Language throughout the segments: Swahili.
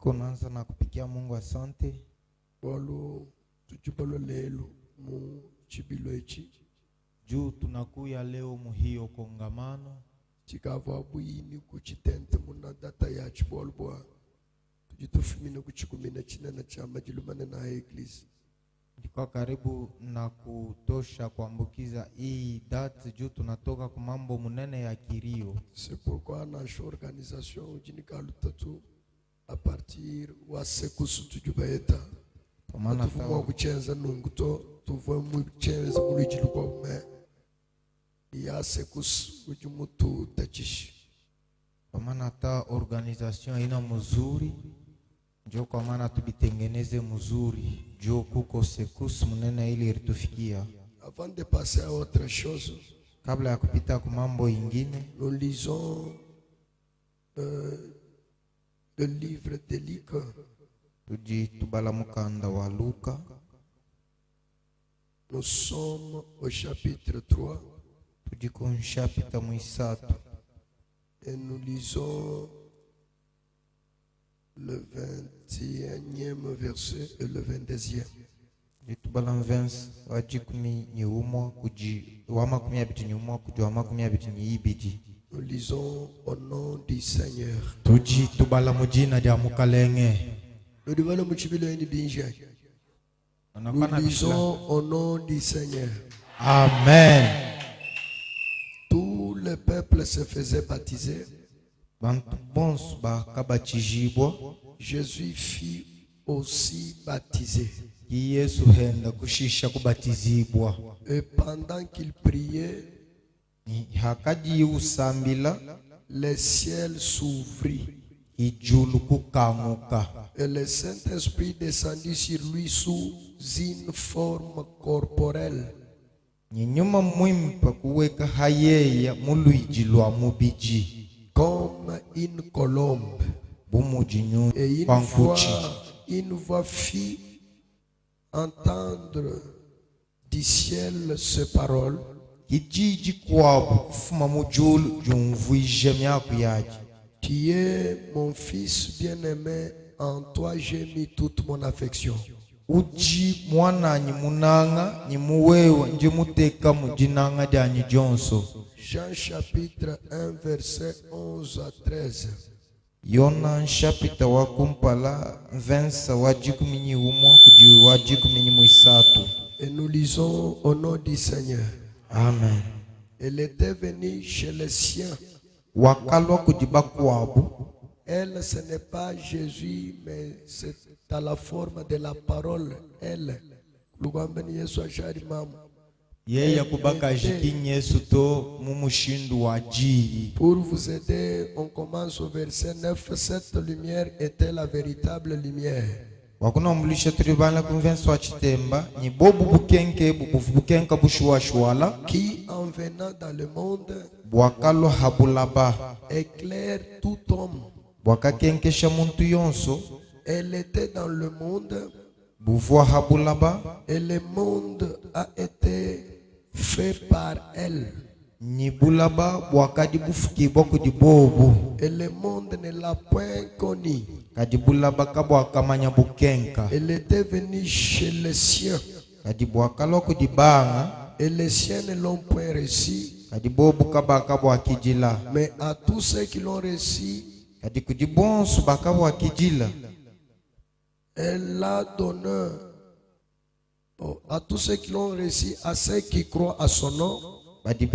Tunaanza na kupigia Mungu asante. Bolo tujibolo lelo mu chibilo echi. Juu tunakuya leo muhiyo kongamano. Chikava buini kuchitente muna data ya chibolo bwa. Tujitufimine kuchikumina china na chama jilumane na eglise. Ndikuwa karibu na kutosha kuambukiza hii date juu tunatoka kumambo munene ya kirio. C'est pourquoi notre organisation ujinika lutatu a partir wa sekusu tujubaeta. Pomana tuwa kuchenza nunguto tuwa mchenza mulijilu kwa ume. Ya sekusu ujumutu tachishi. Pomana ta organisation ina mzuri. Njo kwa maana tubitengeneze mzuri. Njo kuko sekusu munene ili iritufikia. Avant de passer à autre chose, kabla ya kupita kumambo ingine, nous lisons le livre de Luc. Tujitubala mukanda wa Luka. Nous sommes au chapitre 3. Tujikonshapitre mwisatu. Et nous lisons le 21e verset et le 22e. Tubala verse wajikumi nyumwa kuji wama kumia biti nyumwa kuji wama kumia biti nyibiji. Nous lisons au nom du Seigneur. Tuji tubala mujina ja mukalenge. Nous lisons au nom du Seigneur. Amen. Tout le peuple se faisait baptiser. Jésus fut aussi baptisé. Et pendant qu'il priait, le ciel s'ouvrit. Et le Saint-Esprit descendit sur lui sous une forme corporelle. Comme une colombe. Et une voix fit entendre du ciel ces paroles. Tu es mon fils bien-aimé, en toi j'ai mis toute mon affection. Jean chapitre 1 verset 11 à 13. Yona chapitre wa kumpala verse wajikumi umwa kuji wajikumi mwisatu. Et nous lisons au nom du Seigneur. Amen. Elle était venue chez les siens. Elle, ce n'est pas Jésus, mais c'est à la forme de la parole. Elle. Pour vous aider, on commence au verset 9. Cette lumière était la véritable lumière. Qui en venant dans le monde éclaire tout homme. Elle était dans le monde et le monde a été fait par elle. Et le monde ne l'a point connue. Elle était venue chez les siens. Et les siens ne l'ont point reçu. Mais à tous ceux qui l'ont reçu, elle a donné à tous ceux qui l'ont reçu, à ceux qui croient à son nom. Elle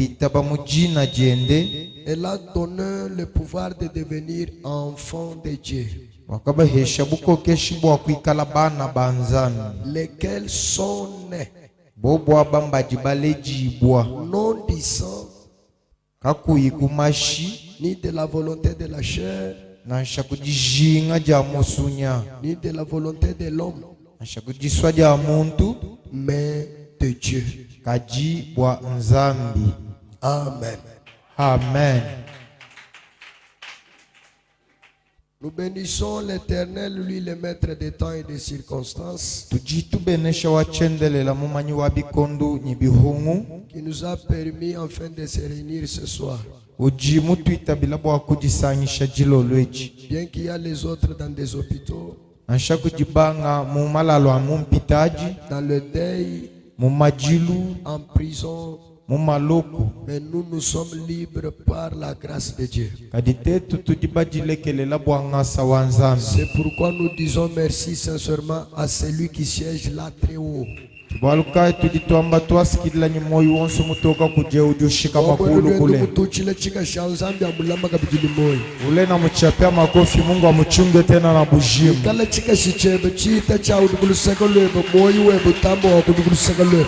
a donné le pouvoir de devenir enfant de Dieu. Lesquels sont nés non du sang, ni de la volonté de la chair, ni de la volonté de l'homme, mais de Dieu. Amen. Amen. Nous bénissons l'Éternel, lui le maître des temps et des circonstances, qui nous qui nous a permis enfin de se réunir ce soir. uji mutu itabila bwa kujisanyisha jilo lweji Bien qu'il y a les autres dans des hôpitaux, ansha kujibanga mu malalo amu mpitaji dans le deuil, mu majilu en prison, mu maloko mais nous sommes libres par la grâce de Dieu. kaditetu tudibajilekelela bwa ngasa wa nzambi. C'est pourquoi nous disons merci sincèrement à celui qui siège là très haut. Tubaluka tuditwamba twasikilila ni moyo wonse mutoka kuje ujushika makulu kule ule na muchapia makofi. Mungu amuchunge tena na bujimu.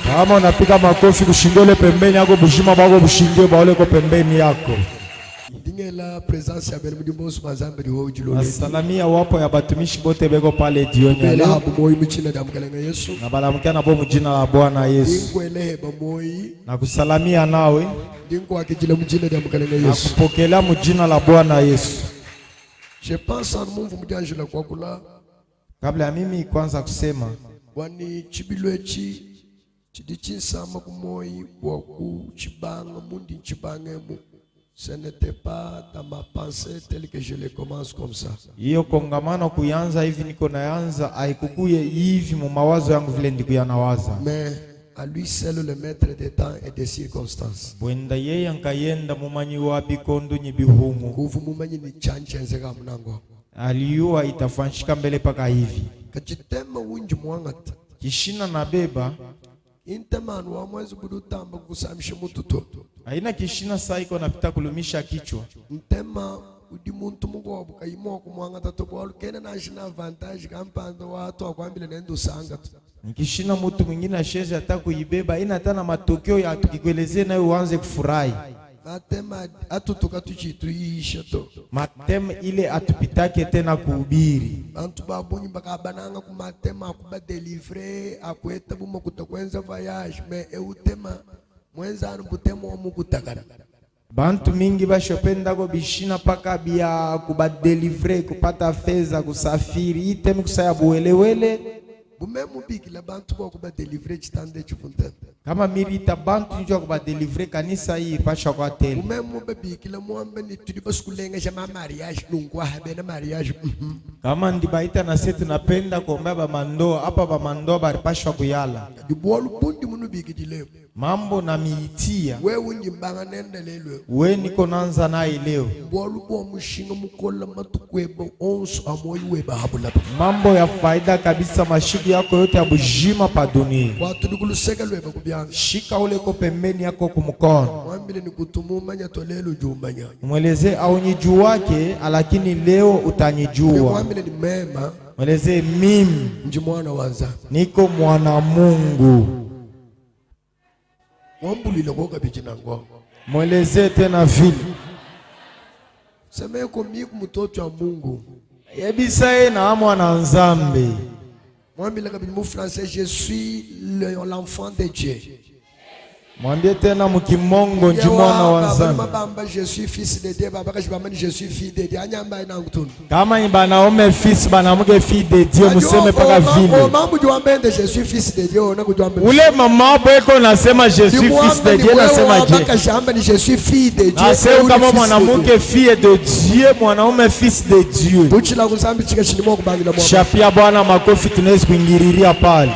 Kama unapiga makofi kushingole pembeni yako bushima bako bushinge baole ko pembeni yako. Asalamia wapo ya batumishi bote beko pale jioni ya leo. Na balamukia na bomu jina la Bwana Yesu. Na kusalamia nawe. Na kupokelea mjina la Bwana Yesu. Je pense en Mungu mjanja kwa kula. Kabla ya mimi kwanza kusema wani chibilwechi chidichinsama kumoi waku chibanga mundi chibangemu. Ce n'était pas dans ma pensée telle que je le commence comme ça. Hiyo kongamano kuyanza hivi niko naanza haikukuye hivi mu mawazo yangu vile ndiko yanawaza. Mais à lui seul le maître des temps et des circonstances. Bwenda yeye ankayenda mumanyi wa bikondo nyibihumu. Kuvu mumanyi ni chanchenze mnango. Aliyua itafanshika mbele paka hivi. Kachitema unji mwangata. Kishina na beba Intemanu wa mwezi budutamba kusamisha mututo. Haina kishina saa iko napita kulumisha kichwa. Ntema udi muntu mungu wabuka imo kumwangata tobolu kena na jina avantage kampando watu wakwambile nendo sangatu. Nikishina mutu mwingine asheze hata kuibeba ina hata na matokeo ya tukikwelezea nawe uanze kufurahi. Matema atutoka tuchituisha to. Matema ile atupitake tena kuhubiri. Bantu babunyi bakabananga kumatema akuba delivery akweta buma kutakwenza voyage me eutema mwenza anubutema wa mukutakana. Bantu mingi bashopenda ko bishina paka bia kuba delivery kupata fedha kusafiri itemi kusaya buwelewele. Bumemu biki la bantu kwa kuba delivery chitande chifuntene. Kama mirita bantu njua kuba delivery kanisa hii pasha kwa tele. Bumemu biki la muambe ni tudibas kulenga jama mariage nungwa habena mariage. Kama ndibaita na setu napenda kuombea ba mandoa hapa ba mandoa bari pasha kuyala. Dibolu bundi munu biki dileo. Mambo na miitia. We unji mbanga nenda lelo. We niko nanza na leo. Bolu bo mushinga mukola matukweba onsu amoyi weba habula. Mambo ya faida kabisa mashiku yako yote ya bujima pa dunia. Watu dukuluseka lweba kubyanga. Shika ule ko pembeni yako kumukono. Mwambile ni kutumumanya tolelo jumbanya. Mweleze au nyijuwake lakini leo utanyijua. Mwambile ni mema. Mweleze mimi njimwana wanza. Niko mwana Mungu. Wambulile koka bijinangwa. Mweleze tena vile. Sema yuko miku mtoto wa Mungu. Yebisa ye na mwana nzambe. Mwambile kabili mu français je suis l'enfant de Dieu. Mwambie tena mkimongo njimwana wa nzambe. Je suis fils de Dieu baba kashibamani je suis fille de Dieu anyamba ina ngutuni. Kama bana ome fils bana muke fille de Dieu museme paka vile. Mambo juambende je suis fils de Dieu na kujuambende. Ule mama bweko nasema je suis fils de Dieu nasema je. Kashamba ni je suis fille de Dieu. Nasema kama mwanamke fille de Dieu mwanaume fils de Dieu. Tuchila kusambi chika chinimo kubangira mwa. Shapia Bwana makofi tunaweza kuingiriria pale.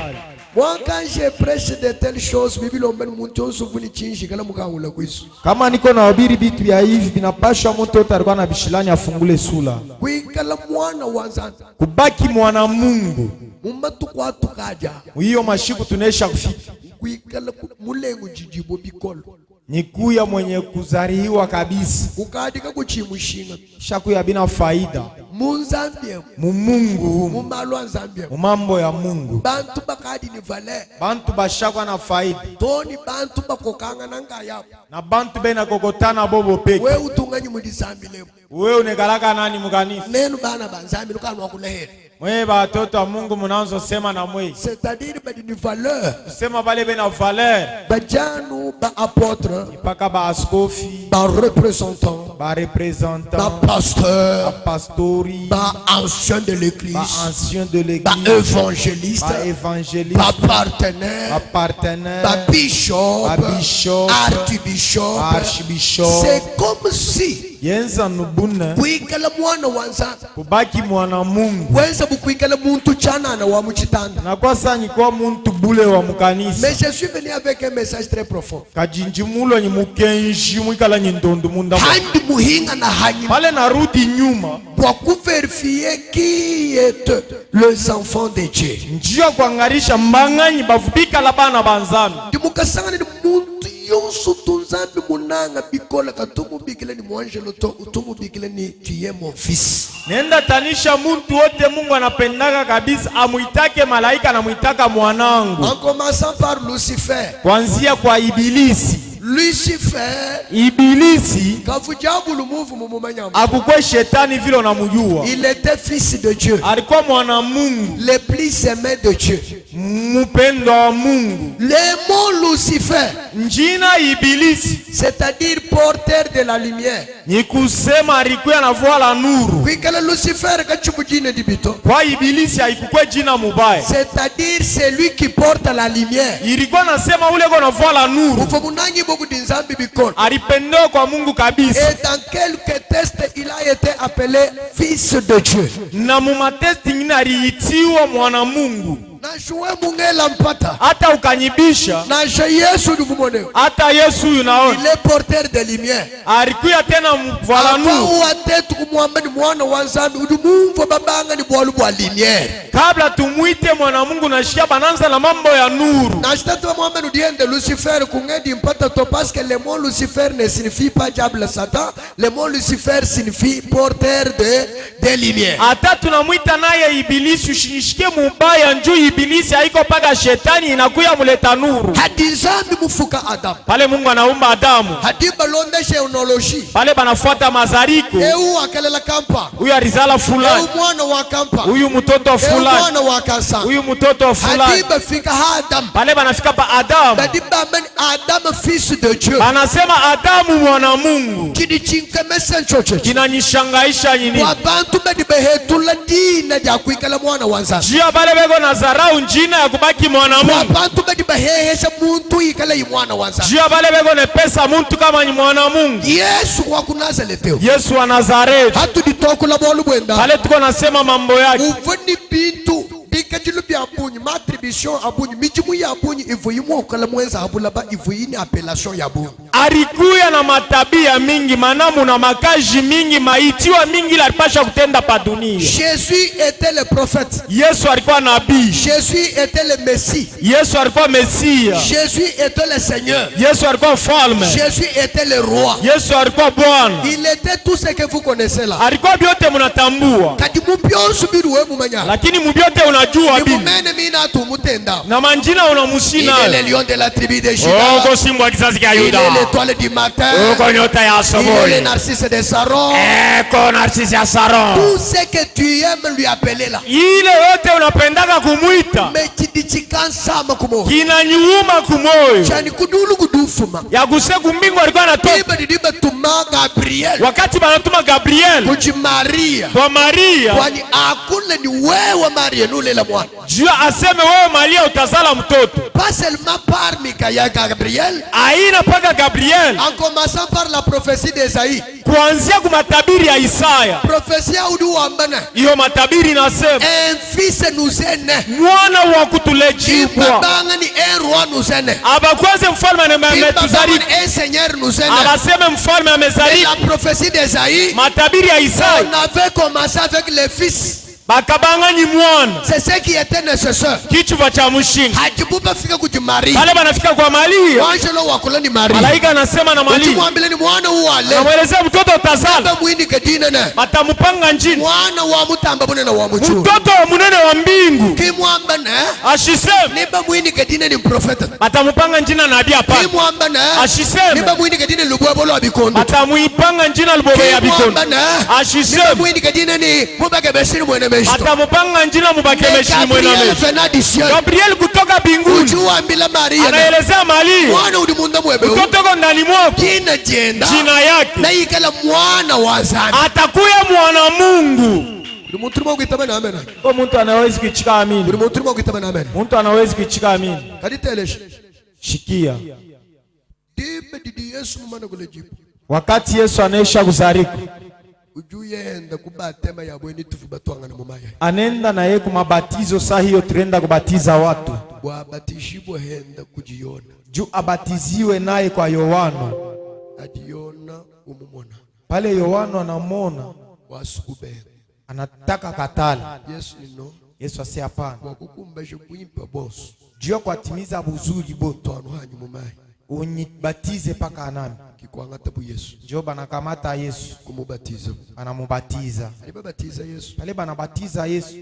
Moi quand je prêche de telles choses Bible ombeni muntu osuvuni chinji kala mukangula kwisu. Kama niko na hubiri vitu vya hivi vinapasha mtu yote alikuwa na bishilani afungule sula. Kuikala mwana wanzana. Kubaki mwana Mungu. Mumatu kwa tukaja. Hiyo mashiku tunaisha kufika. Kuikala mulengo jijibo bikolo. Nikuya mwenye kuzarihiwa kabisa. Kukadika kuchimushinga. Shakuya bina faida. Munzambia. Mungu. Mumalwa Zambia. Mambo ya Mungu. Bantu bakadi ni vale. Bantu bashakwa na faida. Toni bantu bakokanga nanga yapo. Na bantu bena kokotana bobo peke. We utunganyi mudi Zambi leo. Wewe unekalaka nani mukanisa? Nenu bana banzambi lukanwa kulehera. Mwe batoto wa Mungu munaanza sema na mwe. C'est-à-dire une valeur. Sema bale bena valeur. Bajanu ba apôtre, Ipaka ba askofi, ba représentant, ba representant, ba pasteur, ba pastori, ba ancien de ba l'église, ancien de ba l'église, évangéliste, ba évangéliste, ba ba partenaire, partenaire, ba bishop, ba bishop, archbishop. archbishop. C'est comme si Yenza nubune kuikala mwana wanza kubaki mwana Mungu. wenza bukuikala muntu chanana wa muchitanda. Na kwa sanyi kwa muntu bule wa mukanisa. Mais je suis venu avec un message très profond. Kajinjimulo nyi mukenji mwikala nyi ndondu munda. Handi muhinga na hanyi Pale narudi nyuma pour vérifier qui est les enfants de Dieu. njia kuangarisha mbanganyi bavubika la bana banzami. Dimukasanga ni muntu yonso tunzambi munanga bikola katumu bikile ni mwanjelo to utumu bikile ni tu es mon fils. Nenda tanisha muntu wote Mungu anapendaka kabisa amuitake malaika na muitaka mwanangu. En commençant par Lucifer. Kuanzia kwa ibilisi. Lucifer Ibilisi kavujabu lumuvu mumumanyama. akukwe shetani vile unamujua. Il était fils de Dieu. Alikuwa mwana Mungu, Le plus aimé de Dieu. mpendo wa Mungu. Le mot Lucifer, Njina ibilisi c'est-à-dire porteur de la lumière. ni kusema alikuwa anavua la nuru. Kwikala Lucifer kachubujine dibito. Kwa ibilisi haikukwe jina mubaya. C'est-à-dire c'est lui qui porte la lumière. Ilikuwa nasema ule kwa anavua la nuru. Ufomunangi boku dinzambi bikolo. Alipendwa kwa Mungu kabisa. Et dans quelques tests il a été appelé fils de Dieu. Na mumatesti ingine aliitiwa mwana Mungu. Na shue mungela mpata. Hata ukanyibisha, Na je Yesu ndugumoneo. hata Yesu yunaona. Il est porteur de lumière. Alikuya tena mvala nuru. Avant watetu kumwamba ni mwana wanzambi udumumvo babanga ni bwalu bwa lumière. Kabla tumwite mwana Mungu nashikia bananza na mambo ya nuru. Na shtatu wa mwamba nudiende Lucifer kungedi mpata to parce que le mot Lucifer ne signifie pas diable Satan. Le mot Lucifer signifie porteur de lumière. Hata tunamwita naye ibilisi ushishike mubaya njuu ibilisi haiko paka shetani inakuya muleta nuru. Hadi zambi mufuka Adam. Pale Mungu anaumba Adamu. Hadi balonde genealogie. Pale banafuata mazariko. Eu akalela kampa. Huyu alizala Eu fulani. mwana wa kampa. Huyu mtoto wa Eu fulani. mwana wa kansa. Huyu mtoto wa Hadi fulani. bafika ha Adam. Pale banafika pa Adamu. Hadi bamen Adam fils de Dieu. Banasema Adamu mwana Mungu. Kidi chinkemese nchoche. Kinanishangaisha nini? Wabantu bedi behetula dina ya kuikala mwana wanzasa. Jia bale bego nazarau njina ya kubaki mwana Mungu. Wabantu bedi behehesha muntu ikala imwana wanzasa. Jia bale bego nepesa muntu kama ni mwana Mungu. Yesu kwa kunazaleteo. Yesu wa Nazareti. Hatu ditokula bolu bwenda. Pale tuko nasema mambo yake. Uvuni bintu. Bikajilu bya abunyi. Matribisyon abunyi. Mijimu ya abunyi. Ivuyimu ukala mwenza abulaba. Ivuyini apellasyon ya abunyi. Alikuya na matabia mingi, manamu na makaji mingi, maitiwa mingi la alipasha kutenda pa dunia. Jésus était le prophète. Yesu alikuwa nabii. Jésus était le Messie. Yesu alikuwa Mesia. Jésus était le Seigneur. Yesu alikuwa mfalme. Jésus était le roi. Yesu alikuwa Bwana. Il était tout ce que vous connaissez là. Alikuwa byote mnatambua. Kadi mupyonsu biruwe mumanya. Lakini mubyote unajua Ni bibi. mumene mina tumutenda. Na manjina unamushina. Il est le lion de la tribu de Juda. Oko simba kizazi kia Il Yuda. est l'étoile du matin. Oko nyota ya Il est asubuhi. le narcisse de Saron. Eko Narcisse ya Saron. Tout ce que tu aimes lui appeler là. Ile yote unapendaka kumwita. Mais chidichikansama kumo. Kinanyuma kumoyo. Chani kudulu kudufuma. Ya kuse kumbingu alikuwa anatoka. Diba tuma Gabriel. Wakati banatuma Gabriel Kuji Maria. kwa Maria, Kwani akule ni wewe Maria nule la mwana. jua aseme wewe Maria utazala mtoto. Pas seulement par Mikaïa Gabriel. Aina paka Gabriel. En commençant par la prophétie d'Esaïe. Kuanzia kwa matabiri ya Isaya. Prophétie udu wambana. Hiyo matabiri inasema Un fils nous est né. mwana wa kutulejibwa. Ibabanga ni un roi nous est né. Abakwaze mfalme Ibabanga ametuzari. ni un seigneur nous est né. Abaseme mfalme Et amezari. la prophétie d'Esaïe. Matabiri ya Isaya On avait commencé avec les fils. bakabangani mwana. C'est ce qui était nécessaire. Kichwa cha mshinga. Hajibuba fika kujimaria. Pale banafika kwa Maria. Angelo wakula ni Maria. Malaika anasema na Maria. Ukimwambia ni mwana wale. Anamwelezea mtoto utazala. Baba mwindi kadina na. Batamupanga njini. Mwana wa mutamba munene wa mchuru. Mtoto wa munene wa mbingu. Kimwamba na. Ashisema. Niba mwindi kadina ni profeta. Batamupanga njina nabii hapa. Kimwamba na. Ashisema. Niba mwindi kadina lubwa bolo abikondo. Batamuipanga njina lubobe ya bikondo. Kimwamba na. Ashisema. Niba mwindi kadina ni mubake beshini mwene meshito. Batamupanga njina mubake beshini mwene meshito. Gabriel kutoka mbinguni. Ujua ambila Maria. Anaelezea Maria. Mwana udimunda mwebe. Mtoto kwa ndani mwako. Kina jenda. Jina yake. Na ikala mwana wa zani. Atakuya mwana Mungu. Muturimo kuitaba na amen. Kwa mtu anawezi kuchika amini. Muturimo kuitaba na amen. Mtu anawezi kuchika amini. Kaditelesh. Shikia. Dibe didi Yesu mwana kulejibu. Wakati Yesu anaisha kuzarika. Ujuye enda kubatema ya bweni tufu batwanga na mumaya. Anenda na yeye kumabatizo saa hiyo tunaenda kubatiza watu. Wabatishibo henda kujiona. Juu abatiziwe naye kwa Yohana. Adiona umumona. Pale Yohana anamwona. Wasukube. Anataka katala. Yesu no. Yesu asi hapana. Wakukumbeshe kuimpa boss. Juu kwa timiza buzuri boto. Hanyu mumaya. Unibatize paka anami. Kikwanga tabu Yesu. Njoo banakamata Yesu. Kumubatiza. Anamubatiza. Alibabatiza Yesu. Pale banabatiza Yesu.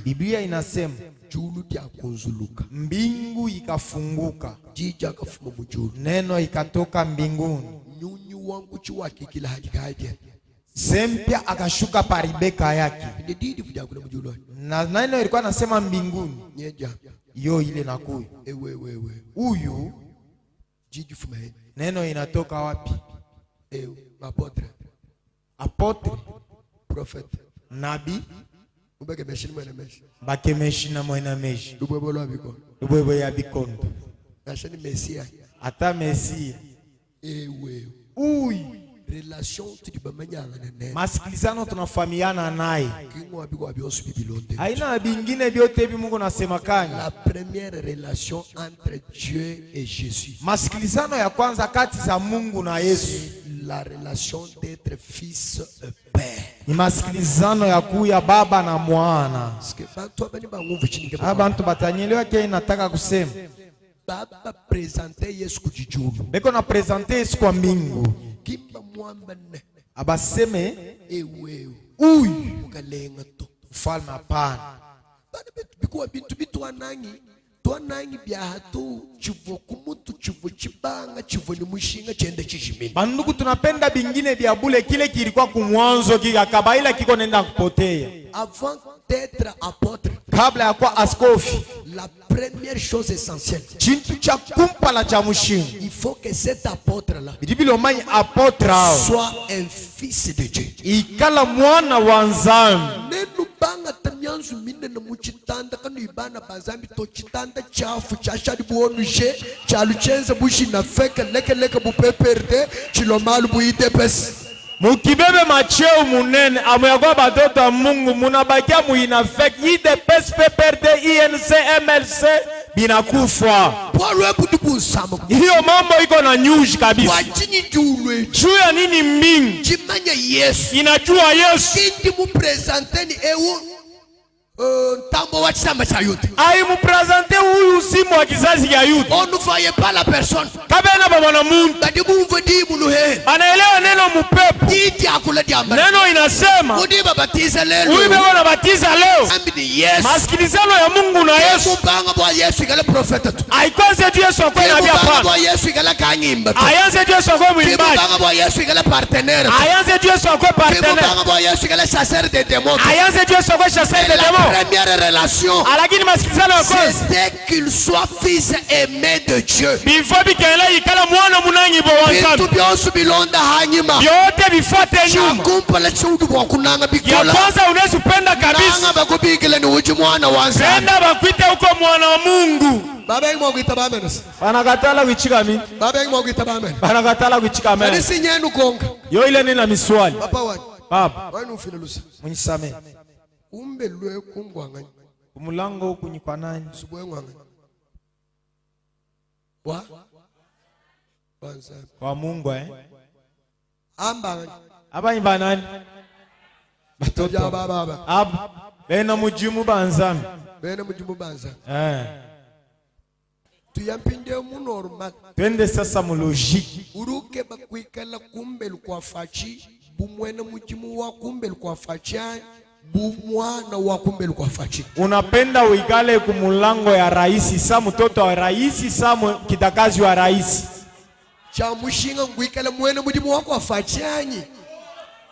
Biblia inasema julu dia kunzuluka. Mbingu ikafunguka. Jija kafuma mujulu. Neno ikatoka mbinguni. Nyunyu wangu chiwaki kila hajikaje. Sempia akashuka pa Rebeka yake. Ndidi kuja kuna mujulu. Na neno ilikuwa nasema mbinguni. Nyeja. Yo ile nakuyu. Ewe. Huyu jiji fumae. Neno inatoka wapi? Apotre. Prophet. Nabi. Ubeke meshini mwena meshi. Bake meshi na mwena meshi. Lubwebo ya bikondo. Lubwebo ya bikondo. Nashani mesia. Ata mesia. Ewe. Uyu. Relation tudibamanyanga na nene. Masikilizano tunafahamiana naye. Kingo abiko abiosu bibilonde. Haina bingine byote hivi Mungu nasema kani. La première relation entre Dieu et Jésus. Masikilizano ya kwanza kati za Mungu na Yesu. La relation d'être fils et père. Ni masikilizano ya kuya baba na mwana. Abantu batanyelewa kile nataka kusema. Baba presente Yesu kujijulu. Beko na presente Yesu kwa mbingu. Kimba mwamba ne. Abaseme ewe. Uyu. Ukalenga to. Ufalme hapana. Bana bikuwa bintu bitwanangi. Twanangi bya hatu chivo kumutu chivo chibanga chivo ni mushinga chende chishimini. Bandugu tunapenda bingine bya bule kile kilikuwa kumwanzo kikabaila kiko nenda kupotea. Avant d'être apôtre, kabla ya kuwa askofi, la première chose essentielle, chintu cha kumpa la cha mushinga, il faut que cet apôtre là soit un fils de Dieu. Ikala mwana wa Nzambi. Nenu banga tanyanzu mine na muchitanda kanu ibana bazambi to chitanda chafu chashadi buonuje chaluchenza bushi na feke leke bupeperde chilomalu buite pesi. Mukibebe macheo munene amuyagwa batoto wa Mungu munabakia muina fake ide pesi peperde INC MLC binakufa. Hiyo mambo iko na nyuji kabisa. Juu ya nini mbingu inajua Yesu. Tambo wa chama cha Yuda. Ai mupresente huyu simu wa kizazi ya Yuda. On ne voyait pas la personne. Kabena baba na Mungu. Badibu mvedi muluhe. Anaelewa neno mupepo. Iti akula diamba. Neno inasema. Mudiba batiza leo. Huyu baba anabatiza leo. Ambi yes. Masikilizano ya Mungu na Yesu. Mupanga bwa Yesu kala profeta tu. Aikwanze tu Yesu akwe nabii hapana. Mupanga bwa Yesu kala kanyimba tu. Ayanze tu Yesu akwe mwimbaji. Mupanga bwa Yesu kala partenaire. Ayanze tu Yesu akwe partenaire. Mupanga bwa Yesu kala chasseur de démons. Ayanze tu Yesu akwe chasseur de démons. Première relation, c'était qu'il soit fils aimé de Dieu. Kumbe lwe kungwanga umulango huku ni kwa nani? Subwe ngwanga kwa Mungu amba aba imba nani? batoto baba ab bena mujimu banzami bene mujimu banza tuyampinde mu normal twende sasa mu logique uruke bakwikala kumbele kwa fachi bumwene mujimu wa kumbele kwa fachi bumwana wa kumbele kwa fachi. Unapenda uikale kumulango ya raisi sa mtoto wa raisi sa kitakazi wa raisi cha mushinga ngwikala mwene mujimu wa kwa fachi anyi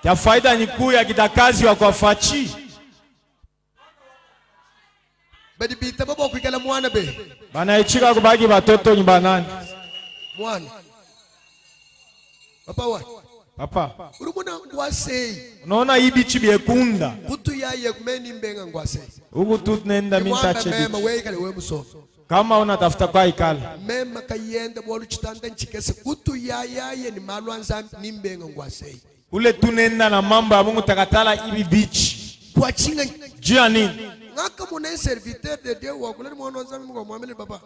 ya faida ni kuu ya kitakazi wa kwa fachi badi bita baba kwikala mwana be bana ichika kubaki batoto nyumbanani mwana papa wa papa urumuna ngwasei unaona hibi chibiekunda butu ya yegmeni mbenga ngwasei huku tu nenda mintache mema wewe kale wewe muso kama unatafuta kwa ikala mema kayenda bolu chitanda nchikese butu ya ni malwanza nimbenga ngwasei ule tu nenda na mambo ya Mungu takatala hibi bichi kwa chinga jua nini ngaka muna serviteur de Dieu wa kulani mwana wanzami Mungu muamini baba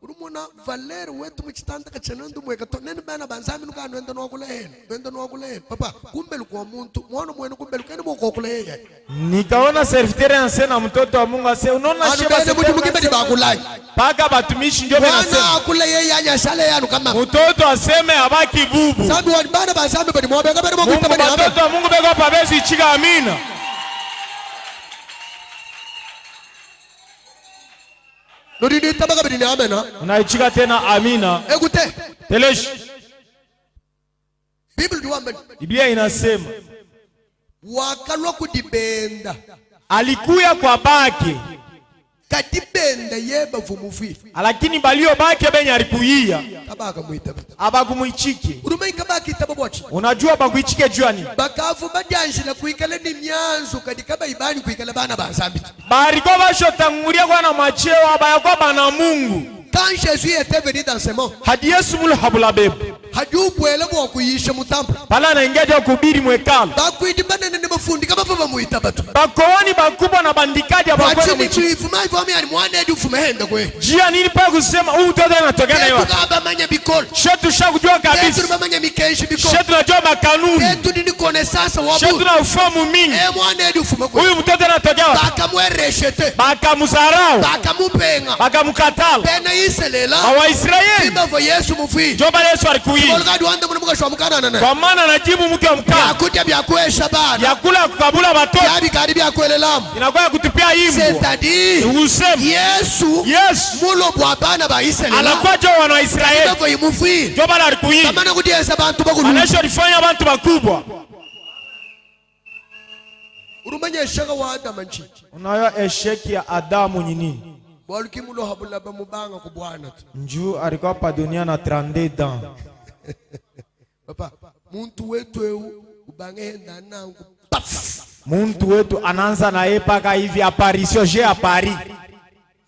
urumuna valer wetu mchitanda kachenendo mweka to nene bana banzami nuka nwenda no kulehen papa kumbe kwa muntu mwana mwene kumbe kene moko kulehen nikaona serviteur ansena mtoto wa Mungu ase unaona sheba se mtu mkimbe bakulai paka batumishi ndio benasema wana kuleye yanya shale yanu kama mtoto aseme abaki bubu sabi wa bana banzami bali mwa bega bali mwa Mungu mtoto wa Mungu bega pa besi chika amina Nodini tabaga bidini amena. Unaichika tena amina. Ekute. Telesh. Biblia inasema wakalwa kudibenda. Alikuya kwa bake. Kadibenda yeba vumufi. Lakini balio bake benye alikuia. Tabaka muita. Abagumuichike. Urumai kabaki tababochi. Unajua bakuichike jua ni. Bakavu bajanjila kuikala ni myanzo kadikaba ibani kuikala bana banzambi. Bariko bashotangulia kwa na macheo abaya kwa bana Mungu. Quand Jésus était venu dans ce monde, hadi Yesu mulu habula bebe. Hadi ubwele bwa kuyisha mutambo. Pala na ingeje kubiri mwekalo. Bakwidi banene ne bafundi kama baba muita batu. Bakowani bakubwa na bandikaji abakwana mwichi. Chifuma hivyo ami ani mwane edu fumehenda kwe. Jia nini pa kusema mtoto anatokana hiyo. Ketu kaba manya bikol. Shetu shakujua kabisa. Ketu manya mikenshi bikol. Shetu najua makanuni. Ketu nini konesasa wabu. Shetu na ufamu mingi. Mwane edu fumekwe. Huyu mtoto anatokea. Baka mwereshete. Baka muzarao. Baka mupenga. Baka mukatala. Bena iselela. Awa Israeli. Kima vo Yesu mufi. Joba Yesu alikuyi. Kwa maana anajibu mke wa mkana. Yakutia byakwesha bana. Yakula kukabula watoto. Yabi karibi yakwelelamu. Inakuwa kutupia imbo. C'est-à-dire Yesu. Yes. Mulo bwa bana ba Israeli. Anakuwa jo wana Israeli. Kima imufi. Joba alikuyi. Kamana kudiesa bantu bakulu. Anesho lifanya bantu bakubwa. Urumanya eshaka wa Adamu nchi. Unayo esheki ya Adamu ni nini? Walukimulo habula ba mubanga ku Bwana tu. Njuu alikuwa pa dunia na 32 ans. Papa, muntu wetu ubange nanangu. Paf. Muntu wetu anaanza na yeye paka hivi apparition je à Paris.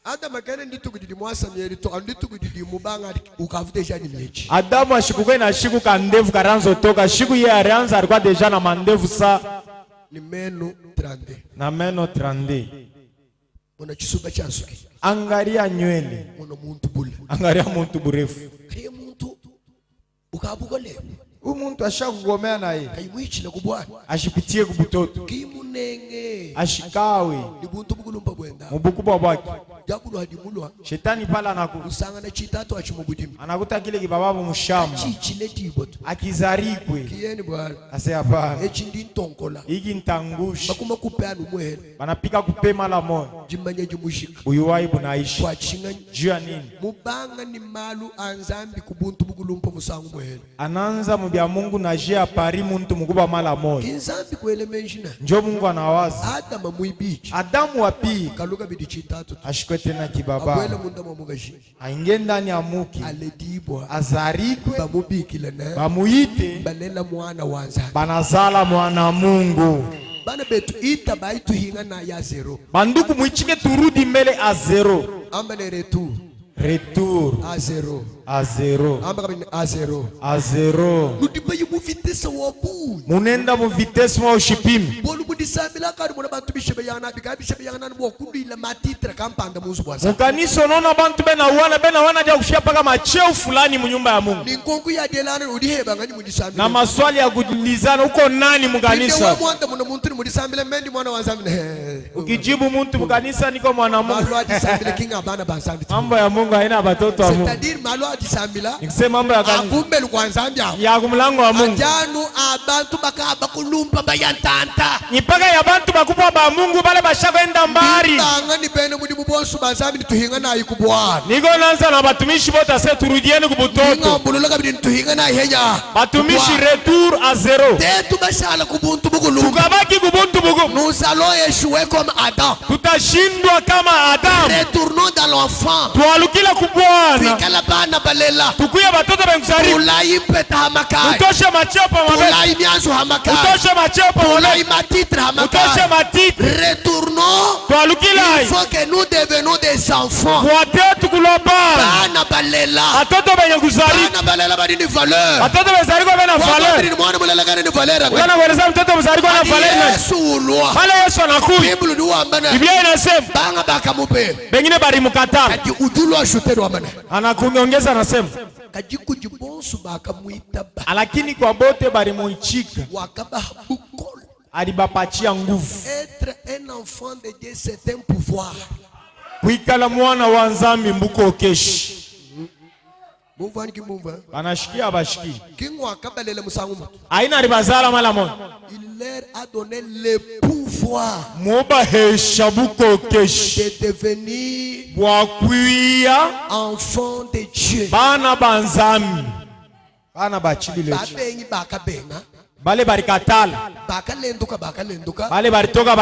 Adamu kene nditu kudidi mwasa mieri to nditu kudidi mubanga ukavu deja ni mechi. Adamu ashikuke na shiku ka ndevu karanzo toka shiku yeye alianza alikuwa deja na mandevu sa ni meno 30. Na meno 30. Mwana chisuba chansuki. Angalia nywele. Mwana muntu bule. Angalia muntu burefu. Kaya muntu ukabugole. Umuntu ashakugomea na yeye. Kayimwichile kubwana. Ashipitie kubutoto. Kimunenge. Ashikawe. Ni buntu bugulumba bwenda. Mubukubwa bwake. Jabulo hadimulwa. Shetani pala usanga na chitatu achimubudimu. Anakuta kile kibababu mushamba. Chichile tiboto. Akizarikwe. Kiyeni bwana. Ase hapana. Echi ndi ntonkola. Hiki ntangusha. Bakuma kupeana umwele. Banapika kupema la moyo. Jimanya jimushika. Uyuwai bunaishi. Kwa chinga. Jua nini? Mubanga ni malu anzambi kubuntu bugulumpa musangu mwele. Ananza mubya Mungu na jia pari muntu mukuba mala moyo. Kinzambi kwele menjina. Njo Mungu anawaza. Adamu muibichi. Adamu wapi. Kaluga bidi chitatu. Ashikwete na kibaba. Abwele munda mwamugashi. Ainge ndani ya muki. Aledibwa. Azarikwe. Bamubikile ne. Bamuite. Balela mwana wanza. Banazala mwana Mungu. Bana betu ita baitu hinga na ya zero. Banduku mwichike turudi mbele a zero. Amba ne retu. Retour à zéro. à zéro. À zéro. À zéro. Nous disons que vitesse wa bu. Munenda mu vitesse mwa ushipimi. Bolu budisambila kadi mona bantu bishebe yana bishebe yana bo kudila matitra kampanda muzu bwaza. Mukaniso nona bantu bena wana dia kufia paka macheo fulani mu nyumba ya Mungu. Ni nkongu ya delana udiheba ngani mudisambila. Na maswali ya kujulizana uko nani mukanisa? Mwanda muna muntu mudisambila mendi mwana wanzambila. Ukijibu muntu mukanisa niko mwana Mungu. Malo adisambila kinga bana bansambila. Mambo ya Mungu haina batoto wa Mungu. C'est-à-dire malo adisambila. Nikisema mambo ya kanisa. Akumbe lukwanzambia. Ya kumlango wa Mungu. Ajanu abantu bakaba kulumpa bayantanta. Nipaka ya bantu bakubwa ba Mungu bale bashakwenda mbari. Banga ni bene mudi mubonsu bazambi tuhinga na ikubwana. Niko nanza na batumishi bote ase turudieni kubutoto. Ninga bulula kabidi tuhinga na ihenya. Batumishi retour à zéro. Tetu bashala kubuntu bukulumba. Tukabaki kubuntu bugu. Nous allons échouer comme Adam. Tutashindwa kama Adam. Retournons dans l'enfant. Tualukila kubwana. Tukala bana balela. Tukuye batoto benguzari. Ulai mpeta hamakai. Utoshe macheo pa mabe. Ulai mianzo hamakai. Utoshe macheo pa mabe. Ulai matitre hamakai. Utoshe matitre. Retournons. Tualukila. Il faut que nous devenons des enfants. Kuate tukuloba. Bana balela. Atoto benguzari. Bana balela badi ni valeur. Atoto benguzari kwa bena valeur. Badi ni mwana balela gani ni valeur. Wana kueleza mtoto mzari kwa na valeur. Yesu ulwa. Pale Yesu anakuja. Biblia ni wambana. Biblia inasema Banga bakamupe. bengine bari mukatala. Kati ujulu ashutero wambana. Anakuongeza anasema Kajiku jibonsu bakamuita ba. lakini kwa bote bari muichika Wakaba bukol. alibapachia nguvu. Être un enfant de Dieu c'est un pouvoir. Kuikala mwana wa nzambi mbuko okeshi. Muvani ki muva. Anashikia abashiki. King wakaba lele musangu matu. Aina ribazala mala mona. Il leur a donné le pouvoir Moba hesha buko okeshi. de devenir Bwakuya enfant de Dieu. bana banzambi. Bana bachibile. Babengi bakabenga. Bale barikatala. Bakalenduka. Bale baritoka.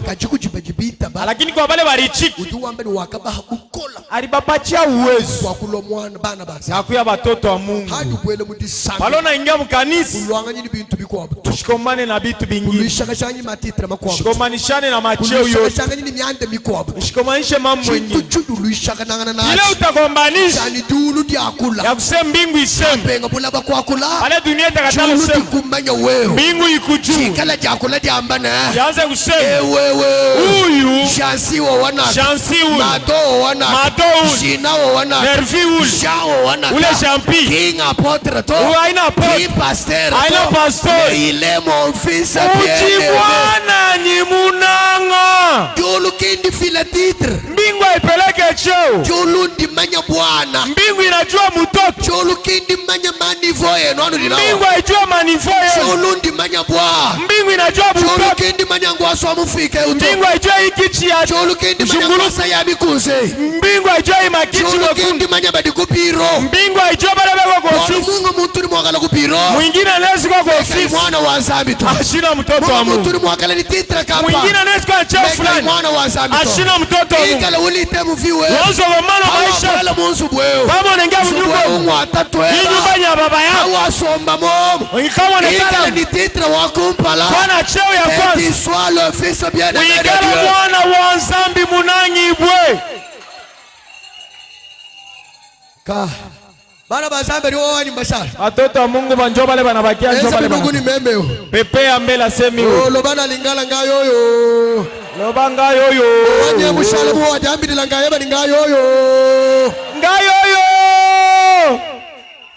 Kajiku jibajibita ba. Lakini kwa bale barichika Uju wambeni wakaba bukola. alibapachia uwezo. Kwa kulomwana bana basa. Yakuya batoto wa Mungu. Hadi kwele mudisanga. Balona ingia mkanisa. Kulwanga nyini bintu biko abuto. Shikomane na bitu bingine. Kulishaka chanyi matitra makwa abuto. Shikomanishane na macheo Kulishaka yote. chanyi nyini miande miko abuto. Shikomanishe mambo Chintu mengine. chudu luishaka nangana na Ile utakombanisha chani dulu diakula. ya kusema mbingu iseme. Benga bula bakwa kula. Pale dunia itakatala Chulu kusema dikumanya wewe. mbingu ikujuu. Chikala diakula diambana. Yaanze kusema Wewe. huyu Shansi wa wana. Shansi huyu. Mato wa wana. Mato huyu. Shina wa wana. Nervi huyu. Shao wana. Ule champi. King apotre to. Huyu haina King pote. pasteur to. Haina pastor. Il est mon fils Uji bien-aimé. Bwana ni munanga. Julu kindi fila titre. Mbingu haipeleke cheo. Julu ndi manya bwana. Mbingu inajua mtoto. Julu kindi manya manivo yenu anu Mbingu dinawa. haijua manifo yenu. Julu ndi manya bwana. Mbingu inajua Julu mtoto. kindi manya ngwaso amufike uto. Mbingu haijua hiki chi ya Julu kindi manya Mshunguru. ngwasa ya mikuze. Mbingu haijua hii makichi Julu mekundu. kindi manya badi kupiro. Mbingu haijua bale beko kwa Wanu ofisi. mungu muntu ni mwakala kupiro. Mwingine anaweza kwa Kai ofisi. mwana wa zambi to. Ashina mtoto wa Mungu muntu Mungu. ni mwakala ni titra kapa. Mwingine anaweza kwa cheo Kai fulani. mwana wa zambi to. Ashina mtoto wa Mungu. Ikala ulite muviwe. Mwanzo wa maana maisha. Hawapala munsu bweo. Kama unaingia mnyumba. Mungu atatwela. Hii nyumba ni ya baba yako. Hawasomba momo. Kama Ikala unaonekana ni titra wakumpala. Bwana cheo ya Et kwanza. tu sois le fils bien-aimé de Uikala Dieu. Bwana wa nzambi munanyi ibwe. Ka. Bana bazambe ni wani mbashara. Watoto wa Mungu banjo bale banabakia njo Esa bale Mungu ni bana. memeo. Pepe ya mbele asemi Oh huyo. lo bana lingala ngayoyo. Lobanga yoyo. Wanye mushalamu wa jambi dilangayeba ngayoyo. Ngayoyo.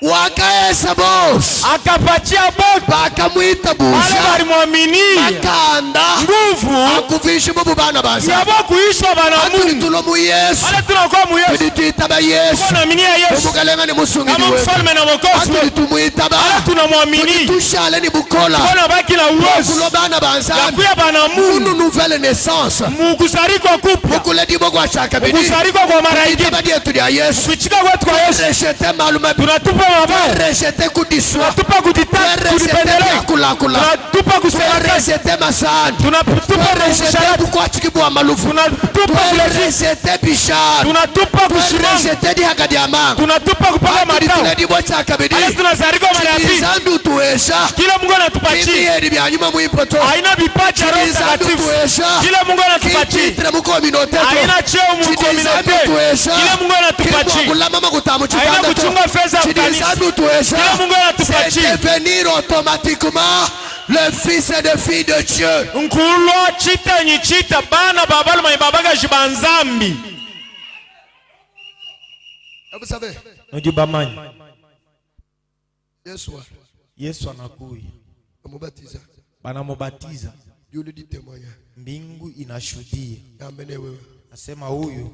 Wakaesa boss. Akapachia boti. Bakamwita Wale busha. balimwamini. Akanda. Nguvu. Akuvisha mu bana baza. Yabo kuishwa bana Atuli Mungu. tulomu Yesu. Wale tunakuwa mu Yesu. Tuditita ba Yesu. Tunaaminia Yesu. Umugalenga ni musungiri Kama wetu. mfalme na mwokozi. Atuli tumuita ba. Wale tunamwamini. Tushale ni bukola. Bwana baki na uwezo. Kulo bana banzambi. Yakuya bana Mungu. Une nouvelle naissance. Mukusariko kupya. Mukule dibo kwa chaka bidi. Mukusariko kwa mara ingine. Tabadi yetu ya Yesu. Kuchika kwetu kwa Yesu. Rejete malume. Tunatupa mabaya. Rejete kudiswa. Tunatupa kujitaka. Rejete Kujipendelea. kula. Tunatupa kusereka. Rejete masani. Tunatupa Rejete kushara. kukwachiki bwa malufu. Tunatupa kulezi. rejete bishara. tunatupa kushimama, Rejete di hakadiama. tunatupa kupaka matao. Tunadi bocha kabidi. Alafu tunazariko mara ya pili. Zandu tuesha. Kila Mungu anatupatia. Kimi yedi bianyuma muimpoto. Haina vipaji Roho Mtakatifu. Kila Mungu anatupatia. Kitre muko minote. Haina cheo muko minote. Kila Mungu anatupatia. Haina kuchunga fedha ya kanisa. Kila Mungu anatupatia. C'est devenir automatiquement le fils et le fille de Dieu. Nkulo chita nyi chita bana babalu mai babaga jibanzambi. Vous savez, Nujibamani. Yesu anakuya. amubatiza. Banamubatiza. Dieu lui dit témoignage. Mbingu inashuhudia. Amene wewe. Nasema huyu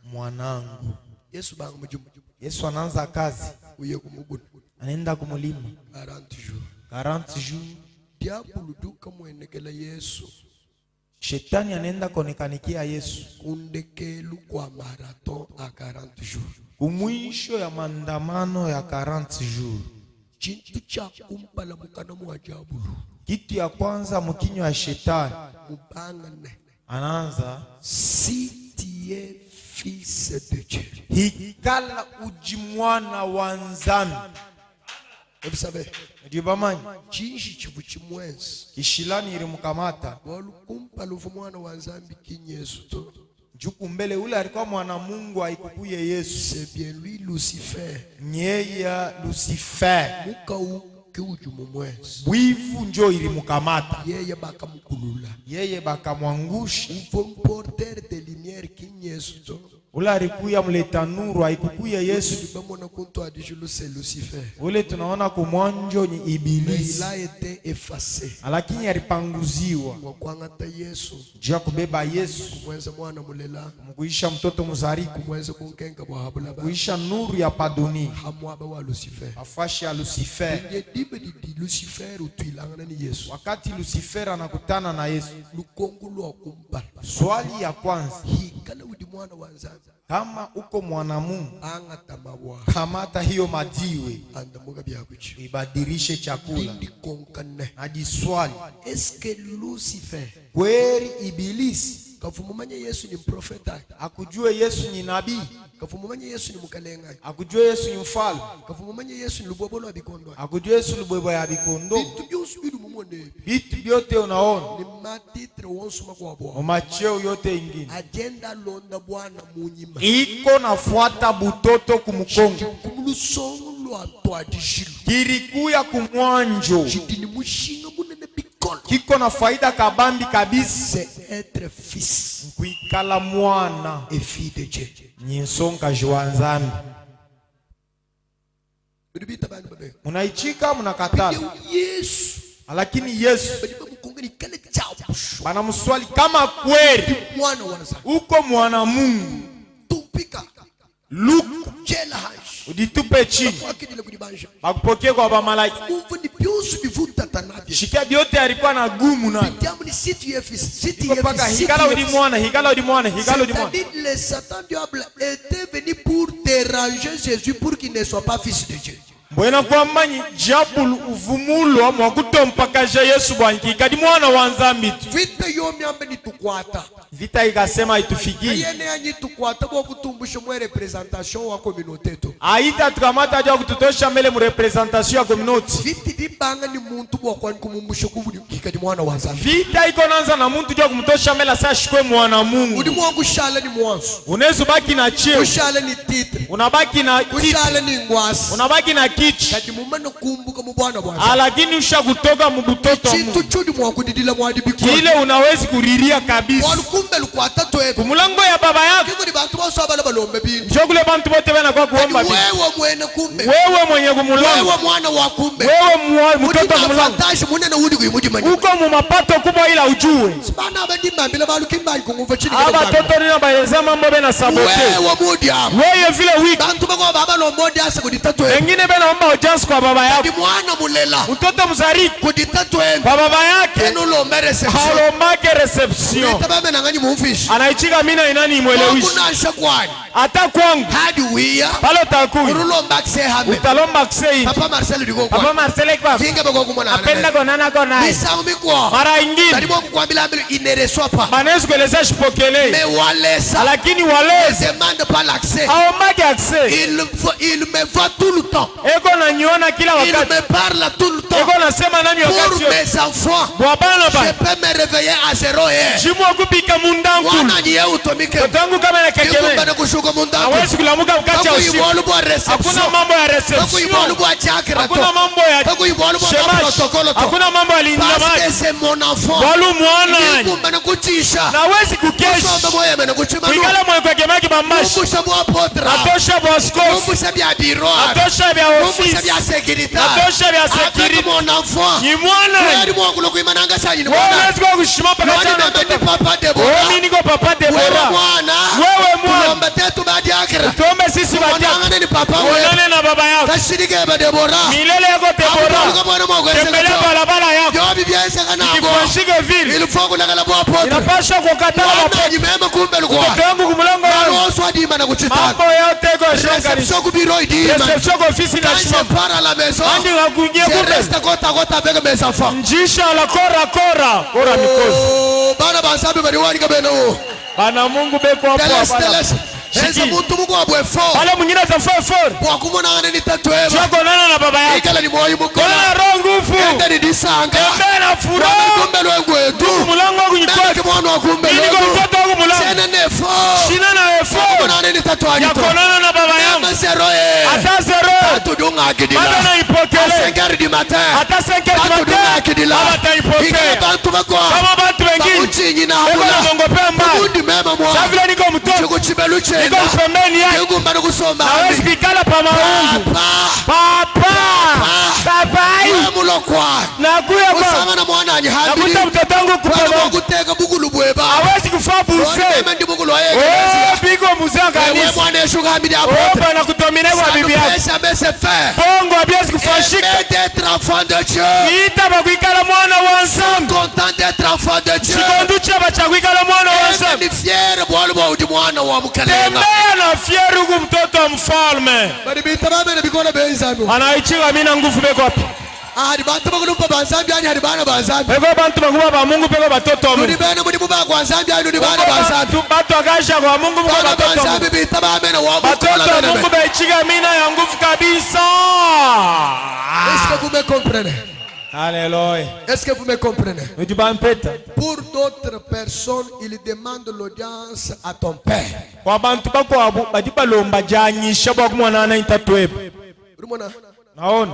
mwanangu. Yesu anaanza kazi. Uye kumuguni. Anaenda kumulima 40 jours. 40 jours. Diablo duka mwenekela Yesu. Shetani anaenda konekanikia Yesu. Kundekelu kwa marathon a 40 jours. Kumwisho ya maandamano ya 40 jours. Chintu cha kumpala mukana mwajabulu. Kitu ya kwanza mkinyo ya shetani. Mubangane. Anaanza si tu es fils de Dieu. Hikala ujimwana wanzami. Vous savez, Ndibamanyi chinji chivu chimwenzi. Kishilani ilimukamata. Walukumpa luvu mwana wanzambi kinyesu to. Juku mbele ule alikuwa mwana Mungu haikukuye Yesu. C'est bien lui Lucifer. Nyeya Lucifer. Muka ujumu mwenzi. Bwivu njo ilimukamata. Yeye baka mkulula. Yeye baka mwangusha. Ufo porteur de lumière kinyesu to. Ule alikuya mleta nuru haikukuye Yesu. Bamona kunto adijulu c'est Lucifer. Ule tunaona kumwanjo ni Ibilisi. Il a été effacé. Lakini alipanguziwa. Wakwangata Yesu. Jia kubeba Yesu. Kumwenza mwana mulela. Mkuisha mtoto muzariku. Kumwenza bunkenga wa habula ba. Kuisha nuru ya padoni. Hamwaba wa Lucifer. Afashi ya Lucifer. Ndibe di Lucifer utuilangana ni Yesu. Wakati Lucifer anakutana na Yesu. Lukongulu wa kumpala. Swali ya kwanza. Hikala udi mwana wanzanza. Kama uko mwana Mungu, angatamawa. Kamata hiyo majiwe. Andamuga biakuchi. Ibadilishe chakula. Lindi konkane. Najiswali. Eske Lucifer. Kweli Ibilisi. Kafumumanye Yesu ni mprofeta. Akujue Yesu ni nabii. Kafumumanye Yesu ni mukalenga. Akujue Yesu ni mfalme. Kafumumanye Yesu ni lubobolo wa bikondo. Akujue Yesu lubwebwa ya bikondo. Bitu byosu bidu mumone. Bitu byote unaona. Ni matitre wonsuma kwa bwa. Umacheo yote ingine. Agenda londa bwana munyima. Iko nafuata butoto kumukongo. Kumulusongo lo antwa dishilu. Kirikuya kumwanjo. Jidini mushinga munene bikondo. Kiko na faida kabambi kabisi. C'est être fils. Kuikala mwana. Et fille de Dieu. Nyinsonga juanzambi. Munaichika munakatala. Yesu. Lakini Yesu banamuswali kama kweli uko mwana Mungu. Luka uditupe chini. Bakupokea kwa bamalaika. Shikia biote alikuwa na gumu na. Paka hikala udi mwana, hikala udi mwana, hikala udi mwana. Le Satan diable était venu pour déranger Jésus pour qu'il ne soit pas fils de Dieu. Mbwena kwa manyi diabulu uvumulo mwakutompakaja Yesu bwanki kadi mwana wa nzambi tu. Vita yomi ambe ni tukwata. Vita ikasema itufiki. Yene yanyi tukwata kwa kutumbusha mwe representation wa communauté to. Aita tukamata aja kututosha mbele mu representation ya communauté. Vita dibanga ni muntu wa kwani kumumbusha kubudi kadi mwana wa nzambi. Vita iko nanza na muntu jua kumtosha mbele sasa shikwe mwana Mungu. Udi mwangu shala ni mwanzo. Unezu baki na cheo. Ushala ni titre. Unabaki na titre. Ushala ni ngwasi. Unabaki na kichi. Kadi mumano kumbuka mubwana bwana. Lakini ushakutoka mbutoto Mungu. Chitu chudi mwakudidila mwadibiko. Kile unawezi kuriria kabisa. Walukumbe lukwata twetu. Kumulango ya baba yako. Kiko ni bantu boso abala balombe bini. Njogule bantu bote bana kwa kuomba bini. Wewe mwene kumbe. Wewe mwenye kumulango. Wewe mwana wa kumbe. Wewe mtoto kumulango. Fantashi munene udi kuimuji mani. Uko mu mapato kubwa ila ujue. Sibana abandi mbambila balukimba kunguva chini. Aba toto nina baeleza mambo bena sabote. Wewe mudi hapo. Wewe vile wiki. Bantu bako baba lomodi asa kuditatu. Wengine bena omba audience kwa baba yako. Di mwana mulela. Mtoto mzari kuditatu. Kwa baba yake. Eno lombe reception. Halombake reception. Utababe na ngani mufish. Anaichika mina inani imwelewishi. Kuna asha kwani. ata kwangu hadi wia pale utakuja urulomba kusehame utalomba kusei Papa Marcel ndiko Papa Marcel kwa vinge bako kumona apenda konana kona misango mikwa mara ingine ndimo kukwambia ambi inereswa pa banaweza kueleza shipokele mais walesa lakini waleza demande pas l'accès haomaki accès il me voit tout le temps eko na niona kila il wakati me parle tout le temps eko nasema nami pour wakati mes enfants bwabana je ba peux me réveiller à 0h jimu kupika mundangu wana niye utomike tangu kama na kekeme ikumbana kushuka mundangu hawezi kulamuka wakati wa usiku bakuyibona ubwa reception hakuna mambo ya bakuyibona reception ubwa chakra hakuna mambo ya bakuyibona ubwa shemash protocole to hakuna mambo ya linda parce que maji c'est mon enfant walu mwana ikumbana kuchisha nawezi kukeshi kusomba moyo mena kuchima kuikala mwe kwa gemaki bambashi kumbusha mwa potra natosha bwa skofu kumbusha bya biro natosha bya kumbusha ofisi bya security natosha bya avec security mon enfant ni mwana yari mwangulo kuimananga sanyi ni wewe mwana unaweza kwa kushima paka nani chana mama ni papa wewe Deborah mimi niko papa wewe Deborah mwana wewe mwana tuombe tetu baadi yakira tuombe sisi batia mwana ni papa wewe uonane na baba yako tashirike ba Deborah milele yako Deborah mwana mwangu tembelea barabara yako yobi byense kana ngo kifashike vile il faut kulagala bwa potre inapasha kukatala mwana nyimema kumbe lukwa mtoto wangu kumlango wangu oswa dima na kuchitana mambo yote kwa shangari reception ku biro idima reception kwa ofisi na quand je shima pars à la maison andi ngakunye je kumbe reste côte à côte avec mes enfants njisha la kora mikozi bana basabe bali wali kabeno bana Mungu beko hapo hapa Ese muntu muko abwefo wale mwingine atafaa for kwa kumona ngane ni tatweba chako nana na baba yako ikala ni moyo muko na roho nguvu ende ni disanga tembea na furaha kumbe lwengwetu mulango wangu mbele nyikoti kimwana wa kumbe niko mtoto wangu mulango sene nefo shina na efo kumona ngane ni tatwani to yako nana na baba yangu maseroe ata zero atudunga akidila bado na ipokele 5h du matin ata 5 du atudunga matin akidila bado ipokele ikala bantu bakwa kama watu wengine bamuchinyi na eko hamuna na mongo pemba mundi mema mwa savile niko mtoto chiko chibelu chenda niko pembeni yake kigumba no kusomba nawezi kikala pa maungu papa wewe mulokwa nakuya kwa usama na mwana anyi habili nakuta mtoto wangu kwa kupolo kuteka bugulu bweba hawezi kufaa buse wewe ndi bugulu wa yeye bigo muzanga wewe kanisa mwana Yesu habili hapo bana kutomine kwa bibi yako pesa bese faire bongo hawezi kufashika d'être enfant de Dieu ita bakwikala mwana wa nsambu content d'être enfant de Dieu chikondu chaba chakwikala mwana wa nsambu ni fier bwalo bwa udi mwana wa mukalenga tembea na fieru ku mtoto wa mfalme bali bitabame na bikona benzano anaichika mina nguvu beko wapi hari bantu bakulumpa banzambi ani hari bana banzambi beko bantu bakuba ba Mungu beko batoto wa nudi Mungu bene muri muba kwa nzambi ani nudi bana banzambi batu akasha kwa Mungu beko bana batoto wa Mungu banzambi bitabame na wa batoto wa Mungu baichika mina ya nguvu kabisa. Est-ce que vous me comprenez? Alléluia. Est-ce que vous me comprenez? Pour d'autres personnes, il demande l'audience à ton père. Kwa bantu bako abu badiba lomba janyisha bwa kumwana na itatwebe. Ulimona? Naona.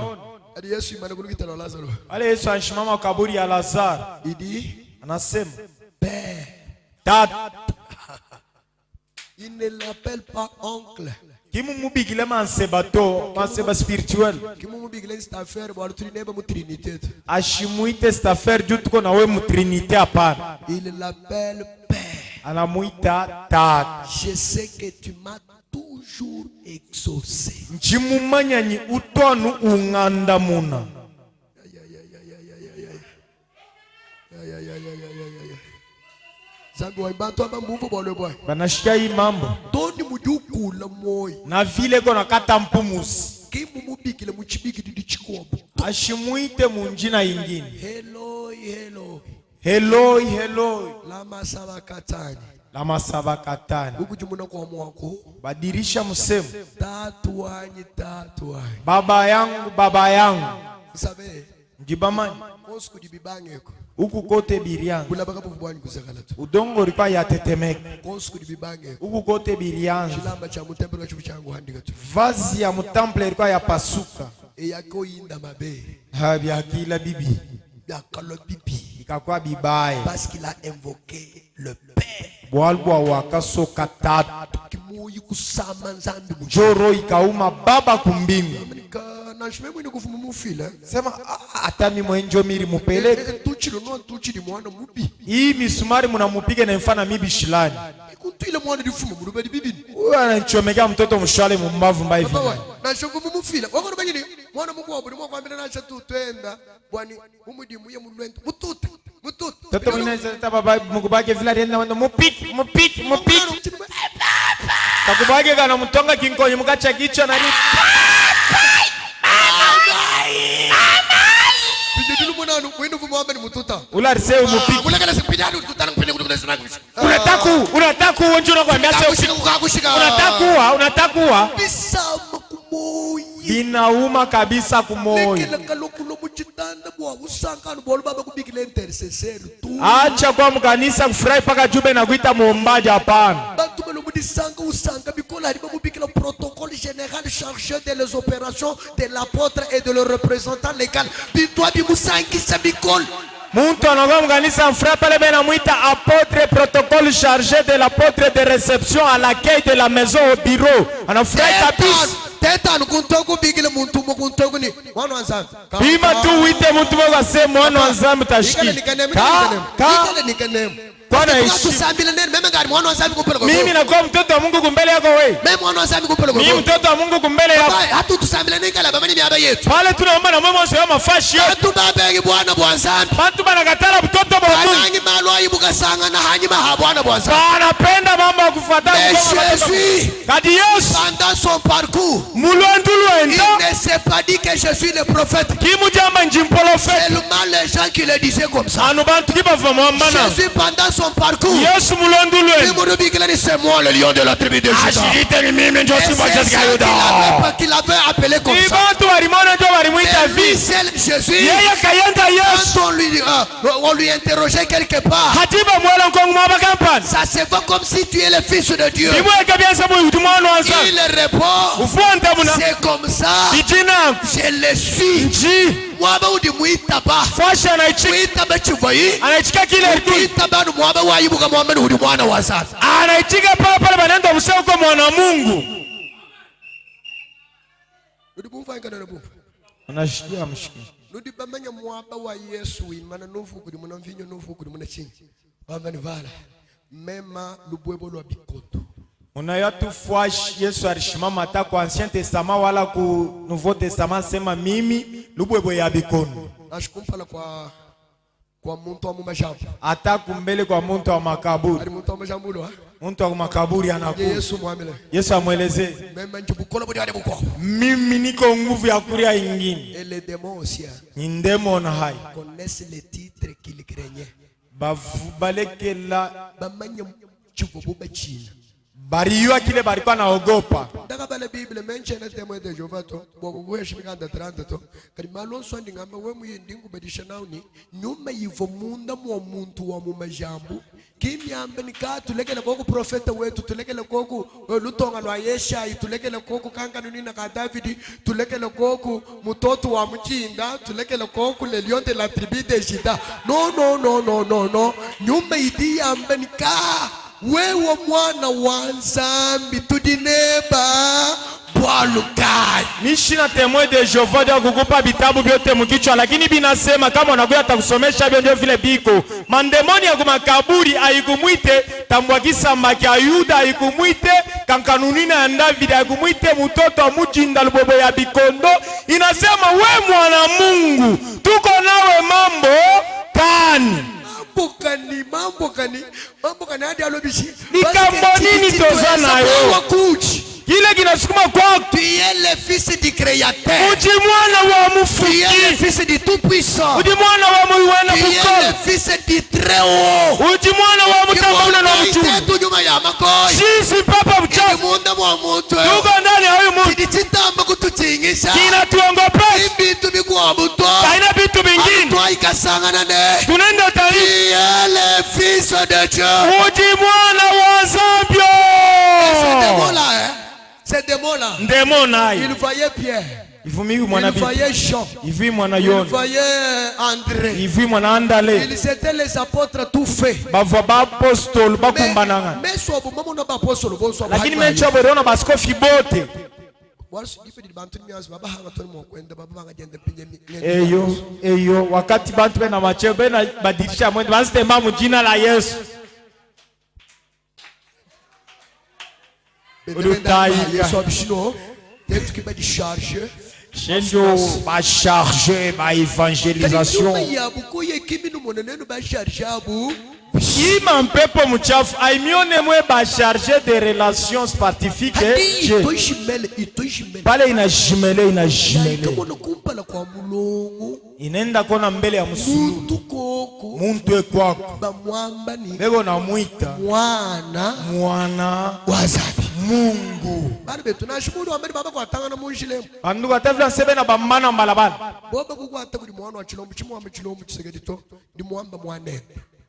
Ali Yesu imani kulukita na Lazaro. Ale Yesu anashimama kaburi ya Lazaro. Il dit, Anasema, Père. Tata. Il ne l'appelle pas oncle. Kimu mubigile mansebato, manseba spirituel. Kimu mubigile cette affaire bo alutri neba mu trinité. Ashimuite cette affaire juu tuko na we mu trinité hapana. Il l'appelle Père. Anamuita Tata. Je sais que tu m'as toujours exaucé. Njimumanya ni utonu unganda muna. Zangu wa imbantu aba mbuvu bole boy. Banashika hii mambo. Doni mudukula moyo. Na vile kona kata mpumusi. Kimu mubikile muchibiki didi chikobo. Ashimuite munjina ingine. Hello, hello. Hello, hello. Lama sabakatani. Lama sabakatani. Ukujumuna kwa mwako. Badirisha musemu. Tatuanyi. Baba yangu. Usabe. Njibamani. Mosku dibibangeko. Huku kote birianza. Bulabaka buvubwani kuzakalatu. Udongo ripa ya tetemeka. Mosku dibibangeko. Huku kote birianza. Shilamba cha mutembe kwa chufu handika tu. Vazi ya mutemple ripa ya pasuka. Eyako inda mabe. Habi akila bibi. Yakalo bibi. Ikakwa bibaye. Parce qu'il a invoqué le Père. Bwalbwa wakasoka tatu. Kimuyi kusama nzambi mu. Joro ikauma baba kumbingu. Na shimemu ni kufumu mufile. Sema atami mwenjo miri mupele. Tuchilo no tuchili mwana mubi. Hii misumari munamupige na mfana mibi shilani. Ikuntile mwana difumu murubedi bibi. Huyu anachomeka mtoto mshale mumbavu mbai hivi. Na shovumu mufile. Wakoro bagini mwana mungu wa budi mwako ambile na chatu twenda. Bwani umudi muye mulwento. Mututu. Toto mwina zeta baba mungu bake vila rienda wanda mupiki. Papa. kakubage kana mtonga kinkonyi mukacha kichwa na nini. Ularise umupiki. Unataku unjuna kwa miasa. Unatakuwa. Binauma kabisa kumoyo. Acha kwa mkanisa kufurahi paka jube na kuita muombaji hapana. Le protocole général chargé des opérations de l'apôtre et de le représentant légal. Muntu anakuwa mkanisa mfurahi pale bena muita apôtre, protocole chargé de l'apôtre de réception à l'accueil de la maison au bureau. Anafurahi kabisa. Bima tu wite mtu mwa se mwana wa zambi tashiki. Mimi nakuwa mtoto wa Mungu kumbele yako wewe. Mimi mtoto wa Mungu kumbele yako. Pale tunaomba na mama sio mafashi yote. Watu banakatala mtoto wa Mungu. Wanapenda mambo ya kufuata kadi Yesu. Pendant son parcours, il ne s'est pas dit que je suis le prophète. Seulement les gens qui le disaient comme ça. Jésus pendant son parcours, c'est moi le lion de la tribu de Juda. Qu'il avait appelé comme ça. Jésus, quand on lui interrogeait quelque part, ça se voit comme si tu es le fils de Dieu. Il répond, c'est comme ça, je le suis. Mwaba udimuita ba fasha muita ba chivai anaichika kile muita ba mwaba wayibuka mwamba uri mwana wa sasa anaichika pale banenda busao kwa mwana Mungu udibufa ngana na bufa anashikia mshiki udibamanya mwaba wa Yesu imana nofu kuri muna mvinyo nofu kuri muna chingi bamba ni vala mema lubwebo lwa bikoto. Unayatu fwash Yesu alishimama hata kwa Ancien Testament wala ku Nouveau Testament sema mimi lubwebwe ya bikono. Ashikumpala kwa muntu wa mumajambu. Hata kumbele kwa muntu wa makaburi. Ari muntu wa mumajambu lo. Muntu wa makaburi anakuja. Yesu muamele. Yesu amueleze. Mema njibukolo bodi buko. Mimi niko nguvu ya kuria ingine. Et les démons aussi. Ni ndemon hai. Connaissent les titres qu'ils craignaient. Balekela bamanya chivobuba china. Bariyua kile barikuwa naogopa. Daga bale Bible mention temo de Jehova to bobo shimikanda 30 to kalimalo swandi ngamba we muyendingu badisha nauni nyuma yivo munda mu muntu wa mumajambu kimyambe nikatulekele koku profeta wetu tulekele koku lutonga lwa Yesha tulekele koku kankanu na ka David tulekele koku mutoto wa mchinda tulekele koku le lion de la tribu de Juda no nyuma idi yambe nika wewe mwana wa Nzambi tudineba bwalukai. Mishina témoin de Jehova ndio kukupa vitabu vyote mkichwa, lakini binasema kama unakuja atakusomesha ndio vile biko. Mandemoni ya kumakaburi haikumuite tambwakisa maki Ayuda, haikumuite kankanunina ya David, haikumuite mtoto wa mchinda lubobo ya bikondo. Inasema we mwana Mungu tuko nawe mambo kani. Mambo kani hadi alobishi. Nikambo nini tozana yo? Kile kinasukuma kwa tu es le fils du créateur. Uji mwana wa mufuki. Tu es le fils du tout puissant. Uji mwana wa muwana bukolo. Tu es le fils du très haut. Uji mwana wa mutambula na mchungu. Tujuma ya makoi. Sisi papa mchafu. Munda wa mtu. Tuko ndani ya huyu Mungu. Kiditamba kututingisha. Kinatuongopesha. Bitu bikuwa buto. Haina vitu vingine. Atwa ikasangana ne. Tunaenda taifa. Tu es le fils de Dieu. Uji mwana wa Nzambi. C'est des mots là. Il voyait Pierre. Il voyait Jean. Il voyait André. Ils étaient les apôtres tout faits. Mais soit bon moment on apôtre bon soit. Lakini mencho borona baskofi bote. Eyo wakati bantu bena macheo bena badilisha mwendo basitema mu jina la Yesu. Chenjo ba charger ba évangélisation. ima mpepo mchafu aimione mwe ba chargé de relations scientifiques pale inajimele inaenda kona mbele ya msulu muntu ekwako bego na mwita mwana Mungu bandu batavila sebe na bamana mbalabala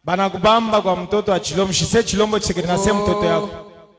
bana kubamba kwa mtoto wa Chilombo shise Chilombo chikiri na sema mtoto yako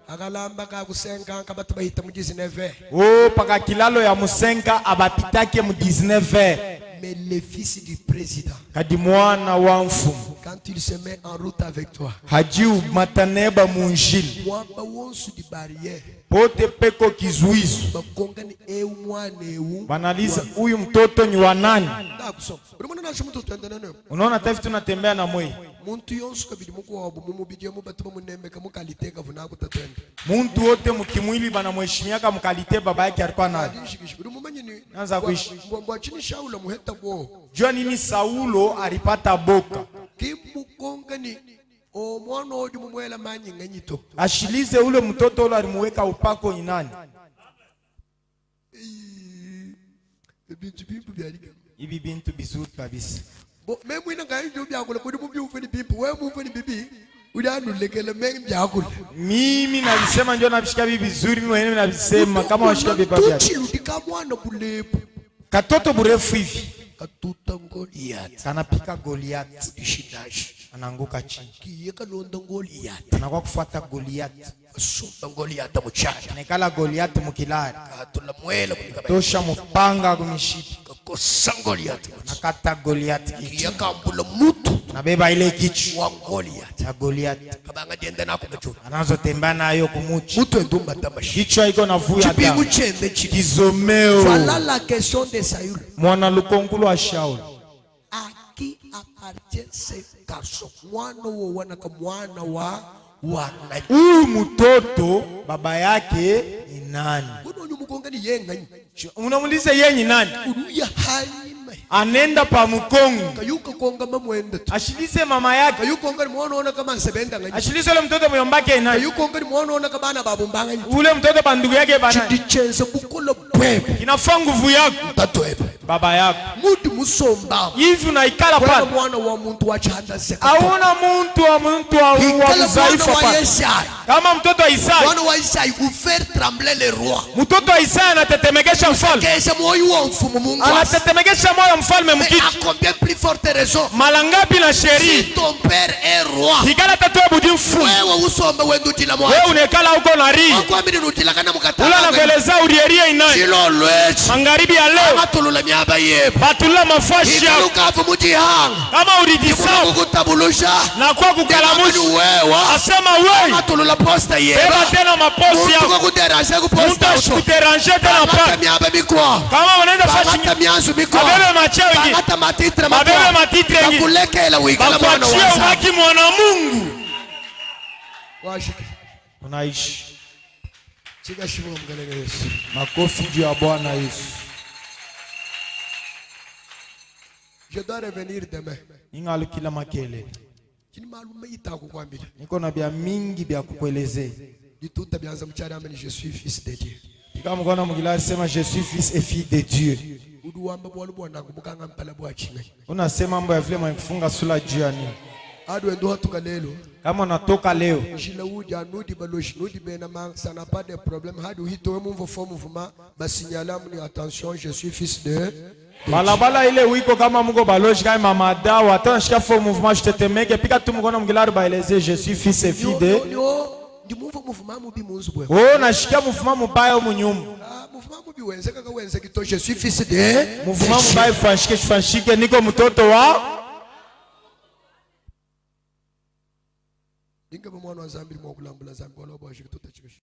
akalamba ka kusenka kabatu bahita mu 19 oh paka kilalo ya musenka abatitake mu 19 mais le fils du président kadi mwana wa mfumu quand il se met en route avec toi hajiu mataneba munjili mwamba wonsu di barrière pote peko kizuizu bakongani eu mwana eu banaliza huyu mtoto ni wa nani ndakusoma urimona nasho mtoto tuendana nayo unaona tafi tunatembea na mwe muntu yonsu kabidi muko wabo mumubije mu batuma munembe kamukalite kavuna kutatenda muntu wote mukimwili bana mheshimiaka mukalite baba yake alikuwa nayo urimumanye ni naanza kuishi mbwa chini Shaula muheta bo jua nini Saulo alipata boka kimukongani o mwana oju mumwela manyi nganyito ashilize ule mtoto ule alimuweka upako inani bintu bimpu byalika hivi bintu bizuri kabisa bo memu ina ngai ndio byakula kudi mu byufuni bimpu wewe mufuni bibi uli anulekele mengi byakula mimi nalisema ndio nabishika bibi bizuri mimi wenyewe nabisema kama washika bibi byake tuchiludika mwana kulepu katoto burefu hivi katuta Goliath kanapika Goliath ishinashi anaanguka chini kiyeka londa Goliath anakuwa kufuata Goliath asumba Goliath muchana nekala Goliath mukilari katula mwela kulika tosha mupanga kumishipi kosa Goliath nakata Goliath kiyeka mbula mutu nabeba ile kichu wa Goliath ya Goliath kabanga dienda nako kacho anazo tembea nayo kumuchi mutu endumba tamashi kichwa iko na vuya chibi damu muchende chiki kizomeo voilà la question de Saül mwana lukonkulu wa Shaul à qui appartient ce garçon mwana wo wana ka mwana wa wana huyu mtoto baba yake ni nani uno nyumukongani yenganyi unamuliza yeye ni nani uruya halima anenda pa mkongo kayuka konga mamwenda ashilize mama yake kayuka ngani mwana ona kama nsebenda ngani ashilize ule mtoto myombake ni nani kayuka ngani mwana ona kama bana babumbanga ni ule mtoto bandugu yake bana chichenze bukolo bwebe inafaa nguvu yako tatwebe baba yako muti musomba hivi unaikala kwa pale mwana wa muntu wa chanda seka hauna mtu wa mzaifu pale kama mtoto wa Isaya mwana wa Isaya kufaire trembler le roi mtoto wa Isaya anatetemekesha mfalme kesha moyo wa mfumu Mungu anatetemekesha moyo mfalme mkiti à combien plus forte raison mara ngapi na si sheria ton père est roi ikala tatu budi mfu wewe usombe wendutila mwa wewe unekala huko na ri kwa mimi nutila kana ula mukatala nakueleza udierie inani silo lwechi magharibi ya leo amatulula myaba yebo batula mafashi yako ikalukavu mujihanga kama ulijisahau kukutabuluja na kwa kukalamusha wewe asema wewe amatulula posta yebo beba tena maposi yako yako kuderanja mtu kuposta ashikuteranje tena pa myaba mikwa kama unaenda fashi bangata myanzu mikwa mabebe macheo ingi bangata matitre mabebe matitre ingi bakulekela wikala mwana bakuachia wa ubaki mwana Mungu washiki unaishi chika shimu mgalenge Yesu makofi juu ya Bwana Yesu. je dois revenir demain Ningali kila makele kini malume itakukwambia niko na bya mingi bya kukuelezea dituta byanza mchana ameni je suis fils de Dieu kama mkona mgilari sema je suis fils et fille de Dieu uduwamba bwalu bwanangu mukanga mpala bwachime unasema mambo ya vile mkufunga sula juu ya nini adu endo hatuka lelo kama unatoka leo jila uja nudi baloshi nudi bena ma ça n'a pas de problème hadu hito we mumvo fo mouvement basignaler ni attention je suis fils de balabala ile wiko kama mko baloji kama mama dawa hata nshika fo mouvement je tetemeke pika tu mkona mgilari baeleze je suis fils et fille de ndi mumvo mouvement mubi munzu bwe oh nashika mouvement mubaya mu nyumba mouvement mubi wenze kaka wenze kito je suis fils de mouvement mubaya fanshike niko mtoto wa Inga mwana wa zambi mwa kulambula zambi wala bwa shikito tachikisha